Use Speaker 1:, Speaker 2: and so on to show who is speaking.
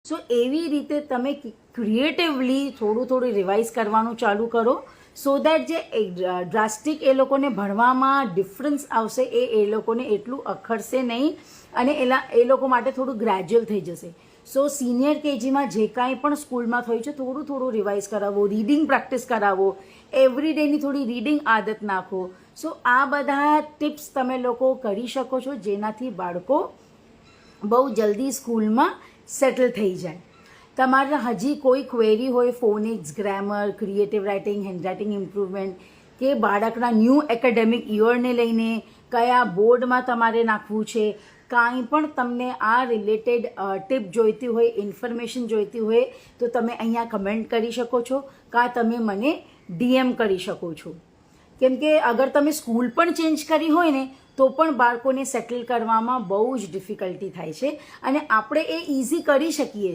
Speaker 1: સો એવી રીતે તમે ક્રિએટિવલી થોડું રિવાઇઝ કરવાનું ચાલુ કરો, સો દેટ જે ડ્રાસ્ટિક એ લોકોને ભણવામાં ડિફરન્સ આવશે એ લોકોને એટલું અખરશે નહીં અને એ લોકો માટે થોડું ગ્રેજ્યુઅલ થઈ જશે. સો સિનિયર કેજીમાં જે કાંઈ પણ સ્કૂલમાં થયું છે થોડું રિવાઇઝ કરાવો, રીડિંગ પ્રેક્ટિસ કરાવો, એવરી ડેની થોડી રીડિંગ આદત નાખો. સો આ બધા ટિપ્સ તમે લોકો કરી શકો છો, જેનાથી બાળકો બહુ જલ્દી સ્કૂલમાં સેટલ થઈ જાય. તમારે હજી કોઈ ક્વેરી હોય, phonics, grammar, creative writing, handwriting improvement કે બાળકના ન્યૂ એકેડેમિક યરને લઈને કયા બોર્ડમાં તમારે નાખવું છે, કાંઈ પણ તમને આ રિલેટેડ ટિપ જોઈતી હોય, ઇન્ફોર્મેશન જોઈતી હોય તો તમે અહીંયા કમેન્ટ કરી શકો છો, કાં તમે મને DM કરી શકો છો. કેમ કે અગર તમે સ્કૂલ પણ ચેન્જ કરી હોય ને તો પણ બાળકોને સેટલ કરવામાં બહુ જ ડિફિકલ્ટી થાય છે અને આપણે એ ઇઝી કરી શકીએ